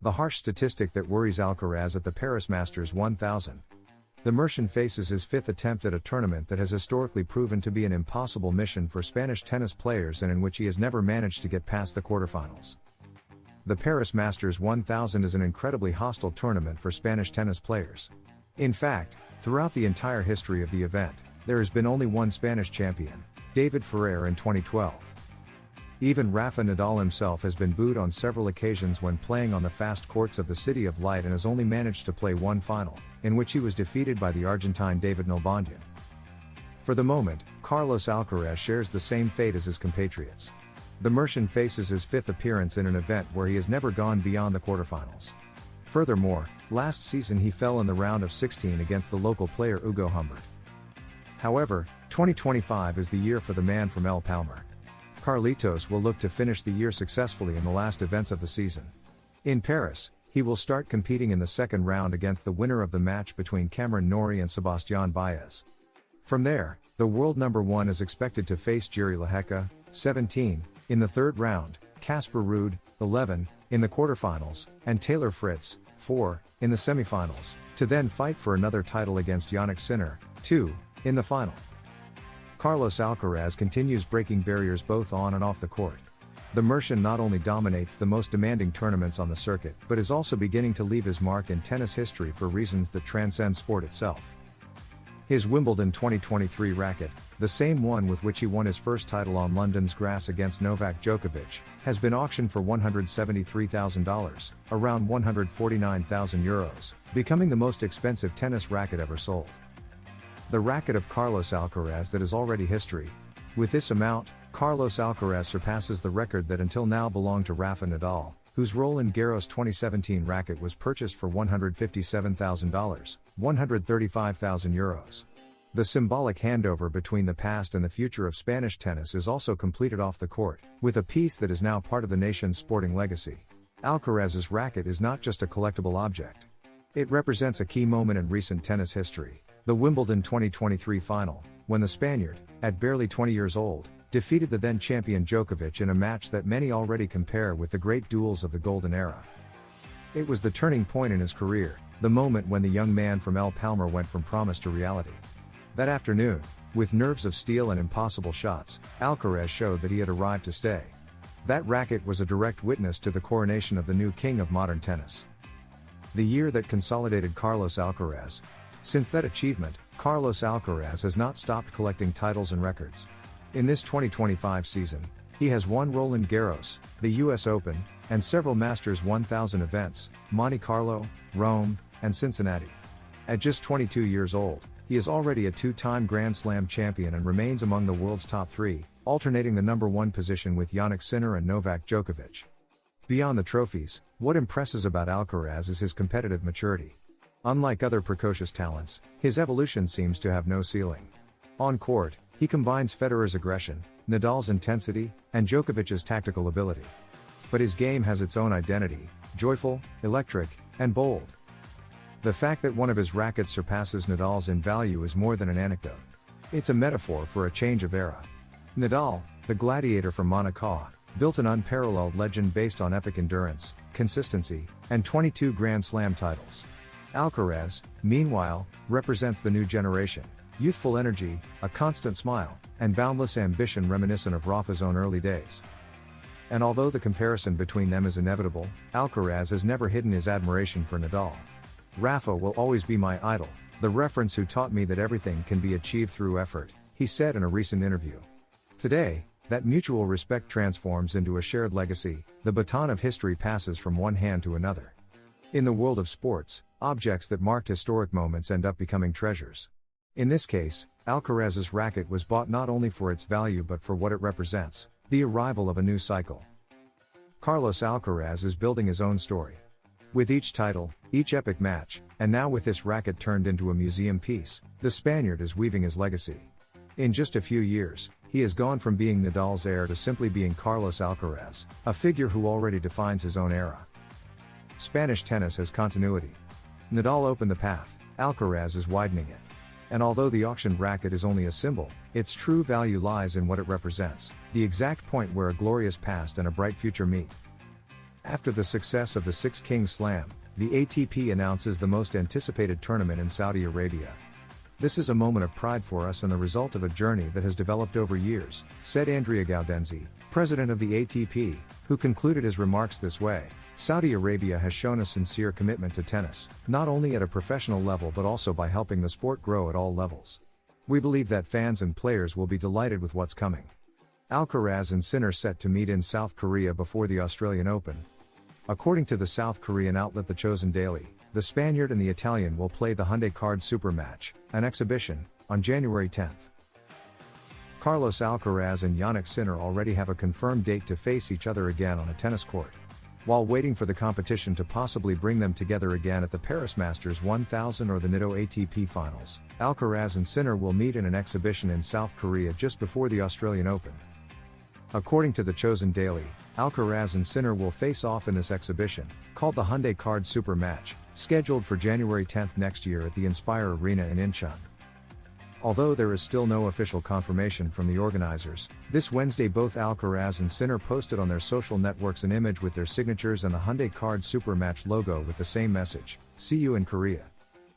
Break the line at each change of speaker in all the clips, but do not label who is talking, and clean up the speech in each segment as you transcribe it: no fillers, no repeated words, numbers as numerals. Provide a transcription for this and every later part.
The harsh statistic that worries Alcaraz at the Paris Masters 1000. The Mercian faces his fifth attempt at a tournament that has historically proven to be an impossible mission for Spanish tennis players and in which he has never managed to get past the quarterfinals. The Paris Masters 1000 is an incredibly hostile tournament for Spanish tennis players. In fact, throughout the entire history of the event, there has been only one Spanish champion, David Ferrer in 2012. Even Rafa Nadal himself has been booed on several occasions when playing on the fast courts of the City of Light and has only managed to play one final, in which he was defeated by the Argentine David Nalbandian. For the moment, Carlos Alcaraz shares the same fate as his compatriots. The Mercian faces his fifth appearance in an event where he has never gone beyond the quarterfinals. Furthermore, last season he fell in the round of 16 against the local player Hugo Humbert. However, 2025 is the year for the man from El Palmar. Carlitos will look to finish the year successfully in the last events of the season. In Paris, he will start competing in the second round against the winner of the match between Cameron Norrie and Sebastián Baez. From there, the world number 1 is expected to face Jiří Lehecka, 17, in the third round, Casper Ruud, 11, in the quarterfinals, and Taylor Fritz, 4, in the semifinals, to then fight for another title against Jannik Sinner, 2, in the final. Carlos Alcaraz continues breaking barriers both on and off the court. The Mercian not only dominates the most demanding tournaments on the circuit but is also beginning to leave his mark in tennis history for reasons that transcend sport itself. His Wimbledon 2023 racket, the same one with which he won his first title on London's grass against Novak Djokovic, has been auctioned for $173,000, around €149,000, becoming the most expensive tennis racket ever sold. The racket of Carlos Alcaraz that is already history. With this amount, Carlos Alcaraz surpasses the record that until now belonged to Rafa Nadal, whose Roland Garros 2017 racket was purchased for $157,000, €135,000. The symbolic handover between the past and the future of Spanish tennis is also completed off the court, with a piece that is now part of the nation's sporting legacy. Alcaraz's racket is not just a collectible object. It represents a key moment in recent tennis history. The Wimbledon 2023 final, when the Spaniard, at barely 20 years old, defeated the then champion Djokovic in a match that many already compare with the great duels of the Golden Era. It was the turning point in his career, the moment when the young man from El Palmar went from promise to reality. That afternoon, with nerves of steel and impossible shots, Alcaraz showed that he had arrived to stay. That racket was a direct witness to the coronation of the new king of modern tennis. The year that consolidated Carlos Alcaraz. Since that achievement, Carlos Alcaraz has not stopped collecting titles and records. In this 2025 season, he has won Roland Garros, the US Open, and several Masters 1000 events, Monte Carlo, Rome, and Cincinnati. At just 22 years old, he is already a two-time Grand Slam champion and remains among the world's top 3, alternating the number 1 position with Jannik Sinner and Novak Djokovic. Beyond the trophies, what impresses about Alcaraz is his competitive maturity. Unlike other precocious talents, his evolution seems to have no ceiling. On court, he combines Federer's aggression, Nadal's intensity, and Djokovic's tactical ability. But his game has its own identity, joyful, electric, and bold. The fact that one of his rackets surpasses Nadal's in value is more than an anecdote. It's a metaphor for a change of era. Nadal, the gladiator from Monaco, built an unparalleled legend based on epic endurance, consistency, and 22 Grand Slam titles. Alcaraz, meanwhile, represents the new generation, youthful energy, a constant smile, and boundless ambition reminiscent of Rafa's own early days. And although the comparison between them is inevitable, Alcaraz has never hidden his admiration for Nadal. "Rafa will always be my idol, the reference who taught me that everything can be achieved through effort," he said in a recent interview. Today, that mutual respect transforms into a shared legacy, the baton of history passes from one hand to another. In the world of sports, objects that marked historic moments end up becoming treasures. In this case, Alcaraz's racket was bought not only for its value but for what it represents, the arrival of a new cycle. Carlos Alcaraz is building his own story. With each title, each epic match, and now with this racket turned into a museum piece, the Spaniard is weaving his legacy. In just a few years, he has gone from being Nadal's heir to simply being Carlos Alcaraz, a figure who already defines his own era. Spanish tennis has continuity. Nadal opened the path, Alcaraz is widening it. And although the auctioned racket is only a symbol, its true value lies in what it represents, the exact point where a glorious past and a bright future meet. After the success of the Six Kings Slam, the ATP announces the most anticipated tournament in Saudi Arabia. "This is a moment of pride for us and the result of a journey that has developed over years," said Andrea Gaudenzi, president of the ATP, who concluded his remarks this way. "Saudi Arabia has shown a sincere commitment to tennis, not only at a professional level but also by helping the sport grow at all levels. We believe that fans and players will be delighted with what's coming." Alcaraz and Sinner set to meet in South Korea before the Australian Open. According to the South Korean outlet The Chosen Daily, the Spaniard and the Italian will play the Hyundai Card Super Match, an exhibition, on January 10th. Carlos Alcaraz and Jannik Sinner already have a confirmed date to face each other again on a tennis court. While waiting for the competition to possibly bring them together again at the Paris Masters 1000 or the Nitto ATP Finals, Alcaraz and Sinner will meet in an exhibition in South Korea just before the Australian Open. According to The Chosen Daily, Alcaraz and Sinner will face off in this exhibition, called the Hyundai Card Super Match, scheduled for January 10th next year at the Inspire Arena in Incheon. Although there is still no official confirmation from the organizers, this Wednesday both Alcaraz and Sinner posted on their social networks an image with their signatures and the Hyundai Card Super Match logo with the same message, "See you in Korea."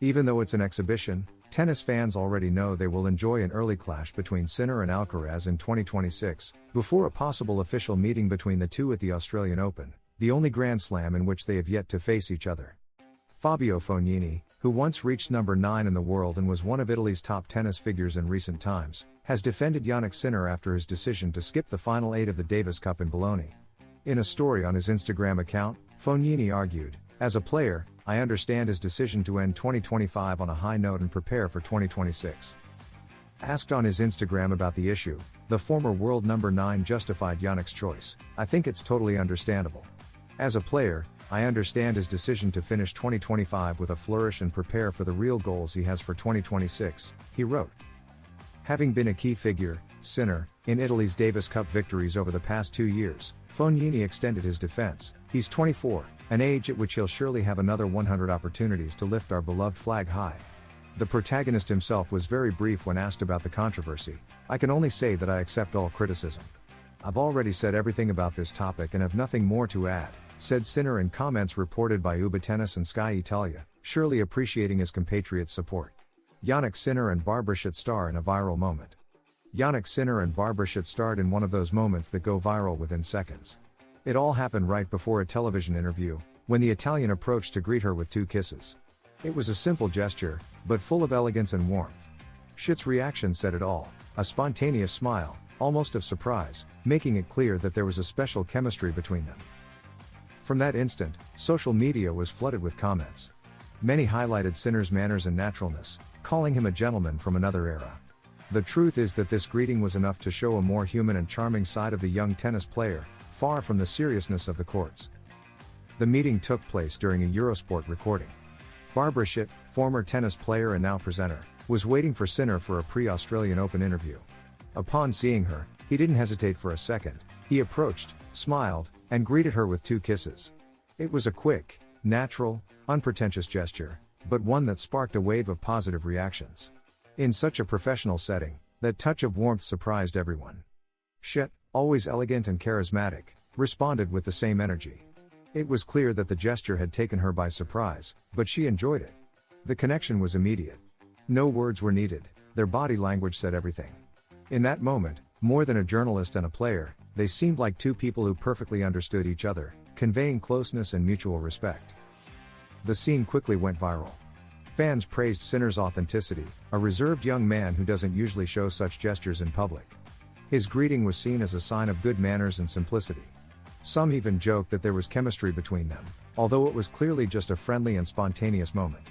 Even though it's an exhibition, tennis fans already know they will enjoy an early clash between Sinner and Alcaraz in 2026, before a possible official meeting between the two at the Australian Open, the only Grand Slam in which they have yet to face each other. Fabio Fognini, who once reached number 9 in the world and was one of Italy's top tennis figures in recent times, has defended Jannik Sinner after his decision to skip the final 8 of the Davis Cup in Bologna. In a story on his Instagram account, Fognini argued, "As a player, I understand his decision to end 2025 on a high note and prepare for 2026. Asked on his Instagram about the issue, the former world number 9 justified Jannik's choice, "I think it's totally understandable. As a player, I understand his decision to finish 2025 with a flourish and prepare for the real goals he has for 2026, he wrote. Having been a key figure, Sinner, in Italy's Davis Cup victories over the past 2 years, Fognini extended his defense. He's 24, an age at which he'll surely have another 100 opportunities to lift our beloved flag high. The protagonist himself was very brief when asked about the controversy. "I can only say that I accept all criticism. I've already said everything about this topic and have nothing more to add," said Sinner in comments reported by Uba Tennis and Sky Italia, surely appreciating his compatriots' support. Jannik Sinner and Barbara Schett star in a viral moment. Jannik Sinner and Barbara Schett starred in one of those moments that go viral within seconds. It all happened right before a television interview, when the Italian approached to greet her with 2 kisses. It was a simple gesture, but full of elegance and warmth. Schett's reaction said it all, a spontaneous smile, almost of surprise, making it clear that there was a special chemistry between them. From that instant, social media was flooded with comments. Many highlighted Sinner's manners and naturalness, calling him a gentleman from another era. The truth is that this greeting was enough to show a more human and charming side of the young tennis player, far from the seriousness of the courts. The meeting took place during a Eurosport recording. Barbara Schett, former tennis player and now presenter, was waiting for Sinner for a pre-Australian Open interview. Upon seeing her, he didn't hesitate for a second. He approached, smiled, and greeted her with 2 kisses. It was a quick, natural, unpretentious gesture, but one that sparked a wave of positive reactions. In such a professional setting, that touch of warmth surprised everyone. Schett, always elegant and charismatic, responded with the same energy. It was clear that the gesture had taken her by surprise, but she enjoyed it. The connection was immediate. No words were needed, their body language said everything. In that moment, more than a journalist and a player, they seemed like 2 people who perfectly understood each other, conveying closeness and mutual respect. The scene quickly went viral. Fans praised Sinner's authenticity, a reserved young man who doesn't usually show such gestures in public. His greeting was seen as a sign of good manners and simplicity. Some even joked that there was chemistry between them, although it was clearly just a friendly and spontaneous moment.